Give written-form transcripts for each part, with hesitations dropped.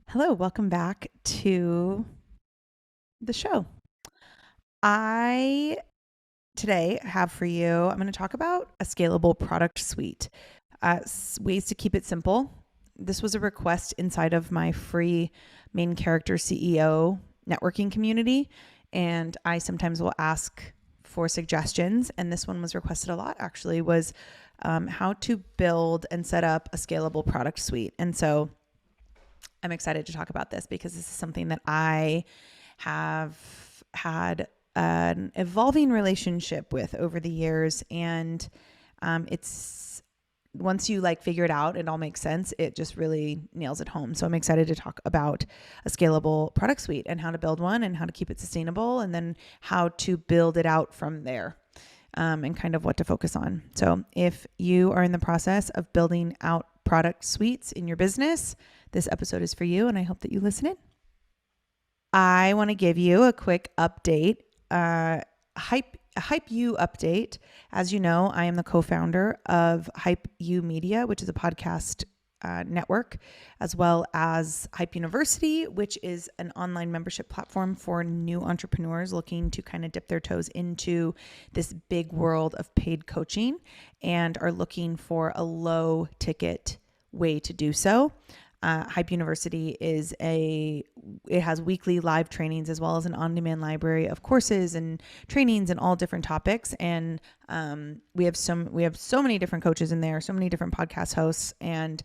Hello, welcome back to the show. I today have for you, I'm going to talk about a scalable product suite, ways to keep it simple. This was a request inside of my free main character CEO networking community, and I sometimes will ask for suggestions. And this one was requested a lot, actually, was how to build and set up a scalable product suite. And so I'm excited to talk about this because this is something that I have had an evolving relationship with over the years. And it's once you figure it out, it all makes sense. It just really nails it home. So I'm excited to talk about a scalable product suite and how to build one and how to keep it sustainable and then how to build it out from there. And kind of what to focus on. So if you are in the process of building out product suites in your business, this episode is for you, and I hope that you listen in. I want to give you a quick update, Hype You update. As you know, I am the co-founder of Hype You Media, which is a podcast network, as well as Hype University, which is an online membership platform for new entrepreneurs looking to kind of dip their toes into this big world of paid coaching and are looking for a low ticket way to do so. Hype University it has weekly live trainings as well as an on-demand library of courses and trainings and all different topics. And we have so many different coaches in there, so many different podcast hosts, and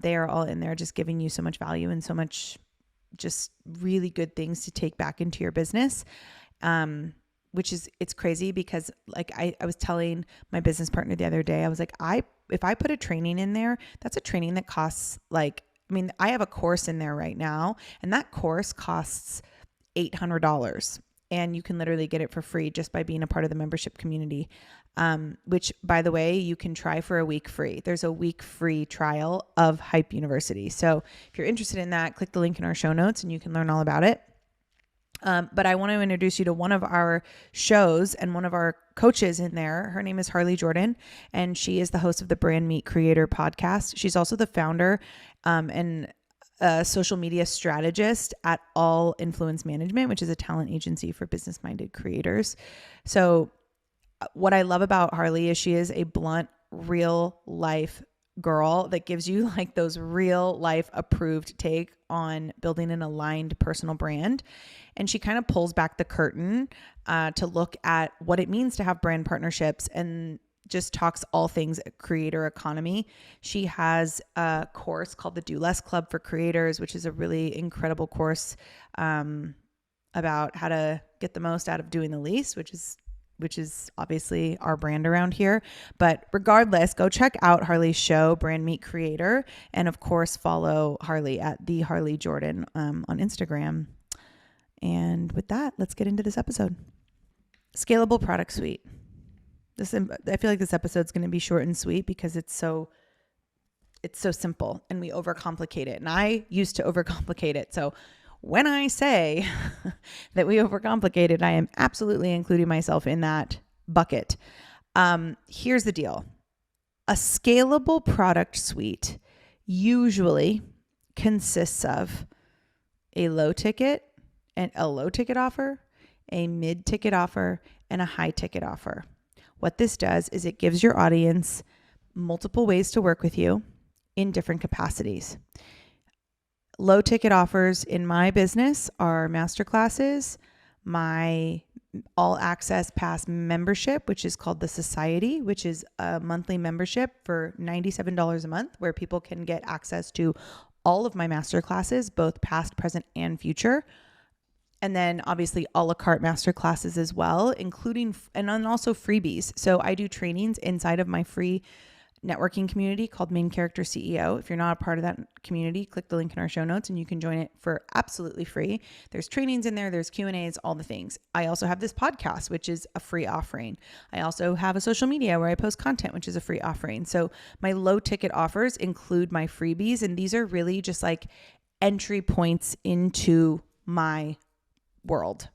they are all in there just giving you so much value and so much just really good things to take back into your business. It's crazy because I was telling my business partner the other day, I was like, if I put a training in there, that's a training that costs I have a course in there right now, and that course costs $800, and you can literally get it for free just by being a part of the membership community, which, by the way, you can try for a week free. There's a week free trial of Hype University. So if you're interested in that, click the link in our show notes and you can learn all about it. But I want to introduce you to one of our shows and one of our coaches in there. Her name is Harley Jordan, and she is the host of the Brand Meet Creator podcast. She's also the founder and a social media strategist at All Influence Management, which is a talent agency for business-minded creators. So what I love about Harley is she is a blunt, real life girl that gives you those real life approved take on building an aligned personal brand. And she kind of pulls back the curtain to look at what it means to have brand partnerships and just talks all things creator economy. She has a course called the Do Less Club for Creators, which is a really incredible course about how to get the most out of doing the least, which is obviously our brand around here. But regardless, go check out Harley's show, Brand Meet Creator. And of course, follow Harley at the Harley Jordan on Instagram. And with that, let's get into this episode. Scalable product suite. I feel like this episode is going to be short and sweet because it's so simple and we overcomplicate it. And I used to overcomplicate it. So when I say that we overcomplicate it, I am absolutely including myself in that bucket. Here's the deal. A scalable product suite usually consists of a low ticket offer, a mid ticket offer, and a high ticket offer. What this does is it gives your audience multiple ways to work with you in different capacities. Low ticket offers in my business are masterclasses, my all access pass membership, which is called the Society, which is a monthly membership for $97 a month, where people can get access to all of my masterclasses, both past, present, and future. And then obviously a la carte masterclasses as well, including, and then also freebies. So I do trainings inside of my free networking community called Main Character CEO. If you're not a part of that community, click the link in our show notes and you can join it for absolutely free. There's trainings in there, there's Q&As, all the things. I also have this podcast, which is a free offering. I also have a social media where I post content, which is a free offering. So my low ticket offers include my freebies, and these are really just entry points into my world.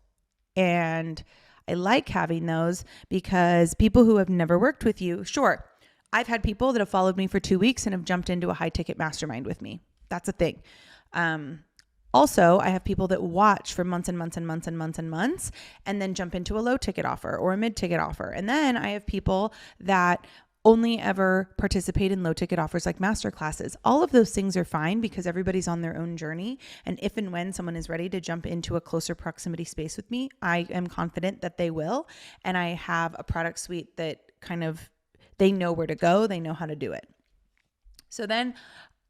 And I like having those because people who have never worked with you, sure, I've had people that have followed me for 2 weeks and have jumped into a high ticket mastermind with me. That's a thing. Also, I have people that watch for months and months and months and months and months, and then jump into a low ticket offer or a mid ticket offer. And then I have people that only ever participate in low ticket offers like master classes. All of those things are fine because everybody's on their own journey. And if and when someone is ready to jump into a closer proximity space with me, I am confident that they will. And I have a product suite that kind of, they know where to go. They know how to do it. So then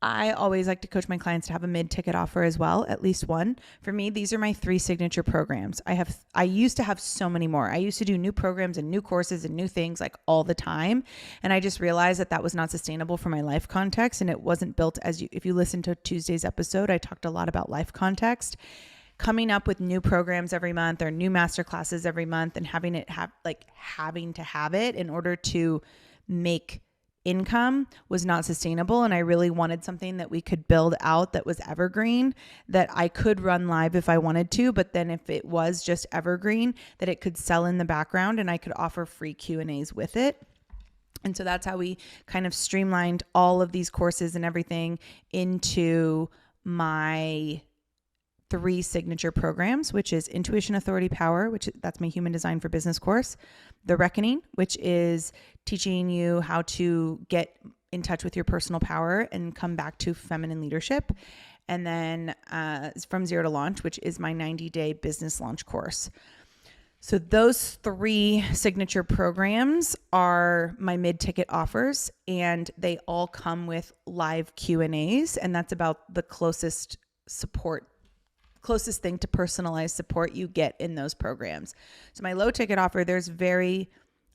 I always like to coach my clients to have a mid-ticket offer as well, at least one. For me, these are my 3 signature programs. I used to have so many more. I used to do new programs and new courses and new things like all the time. And I just realized that that was not sustainable for my life context. And it wasn't built if you listen to Tuesday's episode, I talked a lot about life context. Coming up with new programs every month or new master classes every month and having to have it in order to make income was not sustainable. And I really wanted something that we could build out that was evergreen, that I could run live if I wanted to, but then if it was just evergreen, that it could sell in the background and I could offer free Q&As with it. And so that's how we kind of streamlined all of these courses and everything into my 3 signature programs, which is Intuition, Authority, Power, that's my Human Design for Business course. The Reckoning, which is teaching you how to get in touch with your personal power and come back to feminine leadership. And then From Zero to Launch, which is my 90-day business launch course. So those 3 signature programs are my mid-ticket offers, and they all come with live Q&As, and that's about the closest thing to personalized support you get in those programs. So my low ticket offer, there's very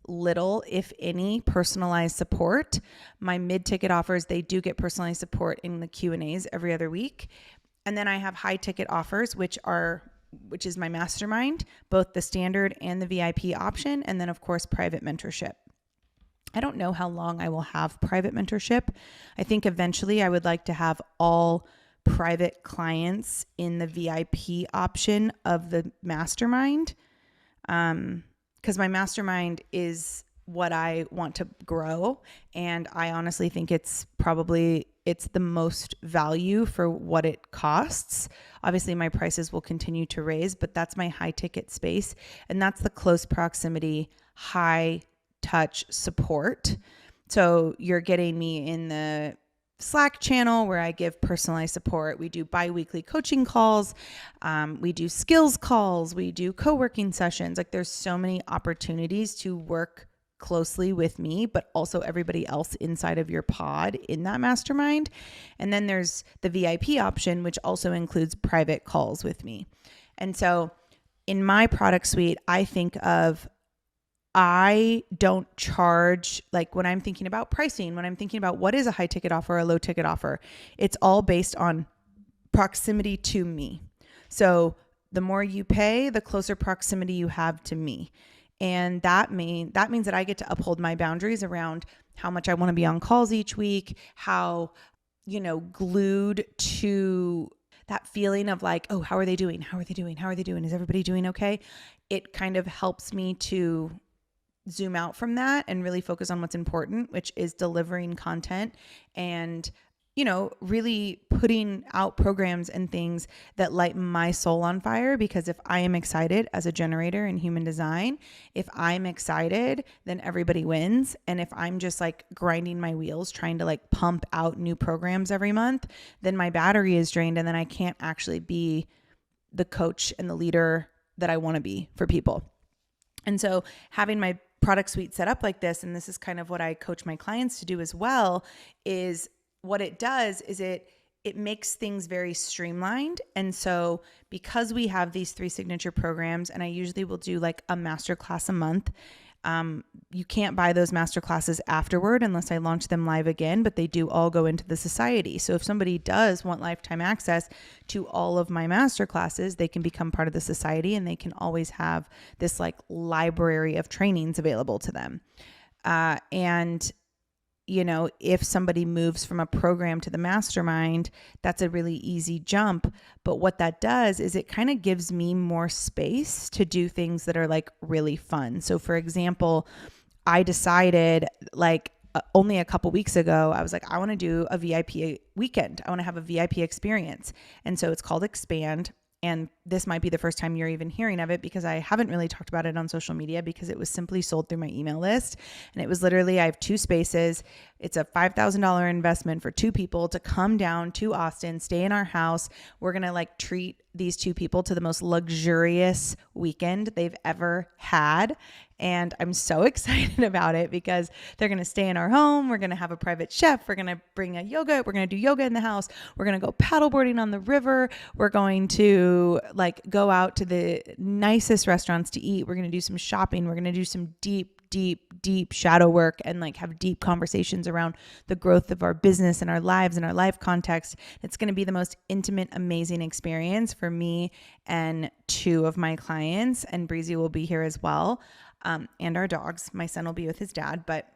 little, if any, personalized support. My mid ticket offers, they do get personalized support in the Q&As every other week. And then I have high ticket offers, which is my mastermind, both the standard and the VIP option. And then of course, private mentorship. I don't know how long I will have private mentorship. I think eventually I would like to have all private clients in the VIP option of the mastermind. Because my mastermind is what I want to grow. And I honestly think it's the most value for what it costs. Obviously my prices will continue to raise, but that's my high ticket space. And that's the close proximity, high touch support. So you're getting me in the Slack channel where I give personalized support. We do bi-weekly coaching calls. We do skills calls. We do co-working sessions. Like there's so many opportunities to work closely with me, but also everybody else inside of your pod in that mastermind. And then there's the VIP option, which also includes private calls with me. And so in my product suite, I don't charge, like when I'm thinking about pricing, when I'm thinking about what is a high ticket offer or a low ticket offer, it's all based on proximity to me. So the more you pay, the closer proximity you have to me. And that means that I get to uphold my boundaries around how much I want to be on calls each week, how, glued to that feeling of like, oh, how are they doing? How are they doing? How are they doing? Is everybody doing okay? It kind of helps me to zoom out from that and really focus on what's important, which is delivering content and, really putting out programs and things that light my soul on fire. Because if I am excited as a generator in human design, if I'm excited, then everybody wins. And if I'm just like grinding my wheels, trying to like pump out new programs every month, then my battery is drained and then I can't actually be the coach and the leader that I want to be for people. And so having my product suite set up like this, and this is kind of what I coach my clients to do as well, is what it does is it makes things very streamlined. And so because we have these 3 signature programs, and I usually will do like a masterclass a month, you can't buy those masterclasses afterward unless I launch them live again, but they do all go into the society. So if somebody does want lifetime access to all of my masterclasses, they can become part of the society and they can always have this like library of trainings available to them. And if somebody moves from a program to the mastermind, that's a really easy jump. But what that does is it kind of gives me more space to do things that are like really fun. So for example, I decided like, only a couple weeks ago, I was like, I want to do a VIP weekend. I want to have a VIP experience. And so it's called Expand. And this might be the first time you're even hearing of it, because I haven't really talked about it on social media, because it was simply sold through my email list. And it was literally, I have 2 spaces. It's a $5,000 investment for 2 people to come down to Austin, stay in our house. We're going to like treat these 2 people to the most luxurious weekend they've ever had. And I'm so excited about it, because they're going to stay in our home. We're going to have a private chef. We're going to bring a yoga. We're going to do yoga in the house. We're going to go paddleboarding on the river. We're going to like go out to the nicest restaurants to eat. We're going to do some shopping. We're going to do some deep shadow work, and like have deep conversations around the growth of our business and our lives and our life context. It's going to be the most intimate, amazing experience for me and 2 of my clients, and Breezy will be here as well. And our dogs. My son will be with his dad, but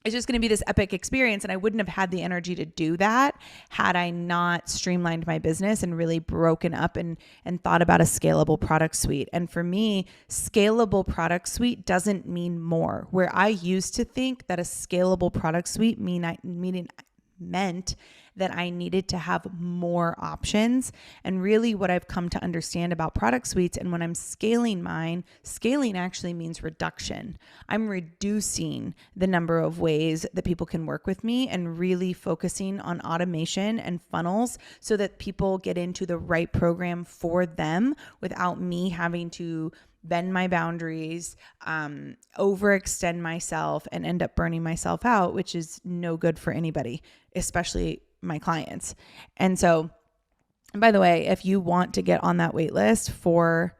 it's just going to be this epic experience. And I wouldn't have had the energy to do that had I not streamlined my business and really broken up and thought about a scalable product suite. And for me, scalable product suite doesn't mean more. Where I used to think that a scalable product suite meant that I needed to have more options. And really what I've come to understand about product suites, and when I'm scaling mine, scaling actually means reduction. I'm reducing the number of ways that people can work with me, and really focusing on automation and funnels so that people get into the right program for them without me having to bend my boundaries, overextend myself, and end up burning myself out, which is no good for anybody, especially my clients. And so, by the way, if you want to get on that wait list for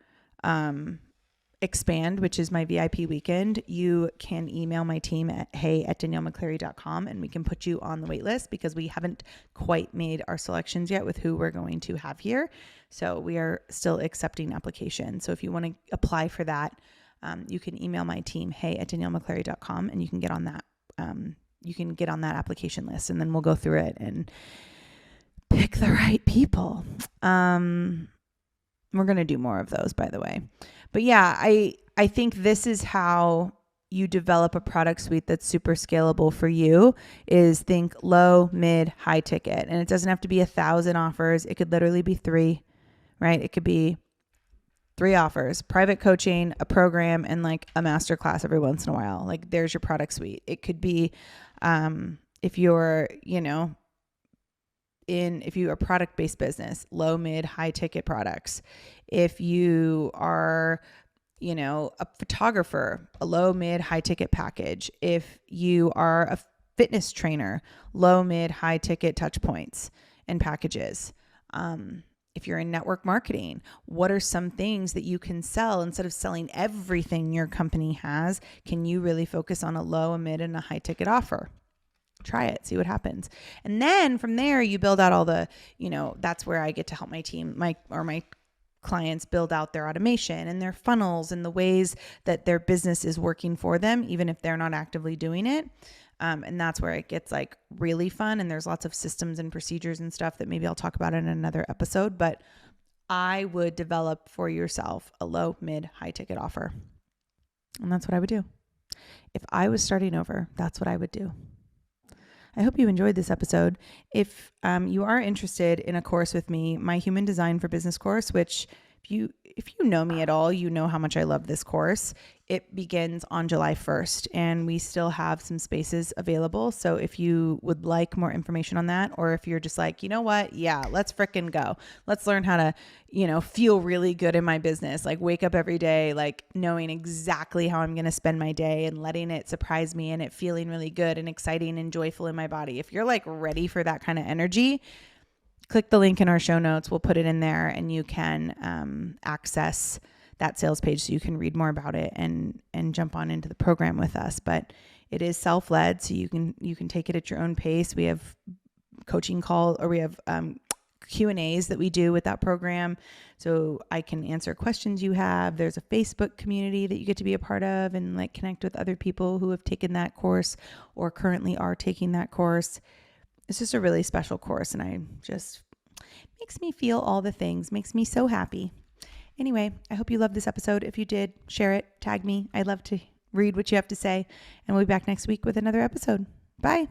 Expand, which is my VIP weekend, you can email my team at hey@daniellemccleary.com, and we can put you on the wait list, because we haven't quite made our selections yet with who we're going to have here. So we are still accepting applications. So if you want to apply for that, you can email my team, hey@daniellemccleary.com, and you can get on that. You can get on that application list, and then we'll go through it and pick the right people. We're going to do more of those, by the way. But yeah, I think this is how you develop a product suite that's super scalable for you, is think low, mid, high ticket. And it doesn't have to be 1,000 offers. It could literally be 3, right? It could be 3 offers, private coaching, a program, and like a masterclass every once in a while. Like there's your product suite. It could be, if you're, if you're a product-based business, low, mid, high ticket products. If you are, a photographer, a low, mid, high ticket package. If you are a fitness trainer, low, mid, high ticket touch points and packages. If you're in network marketing, what are some things that you can sell instead of selling everything your company has? Can you really focus on a low, a mid, and a high ticket offer? Try it, see what happens. And then from there, you build out all the, that's where I get to help my team, my clients build out their automation and their funnels and the ways that their business is working for them, even if they're not actively doing it. And that's where it gets like really fun. And there's lots of systems and procedures and stuff that maybe I'll talk about in another episode, but I would develop for yourself a low, mid, high ticket offer. And that's what I would do. If I was starting over, that's what I would do. I hope you enjoyed this episode. If you are interested in a course with me, my Human Design for Business course, which if you know me at all, you know how much I love this course. It begins on July 1st, and we still have some spaces available. So if you would like more information on that, or if you're just like, you know what? Yeah, let's fricking go. Let's learn how to, feel really good in my business. Like wake up every day, like knowing exactly how I'm going to spend my day and letting it surprise me and it feeling really good and exciting and joyful in my body. If you're like ready for that kind of energy, click the link in our show notes. We'll put it in there, and you can access that sales page so you can read more about it and jump on into the program with us. But it is self-led, so you can take it at your own pace. We have coaching call, or we have Q&As that we do with that program, so I can answer questions you have. There's a Facebook community that you get to be a part of and like connect with other people who have taken that course or currently are taking that course. It's just a really special course, and makes me feel all the things, makes me so happy. Anyway, I hope you loved this episode. If you did, share it, tag me. I'd love to read what you have to say. And we'll be back next week with another episode. Bye.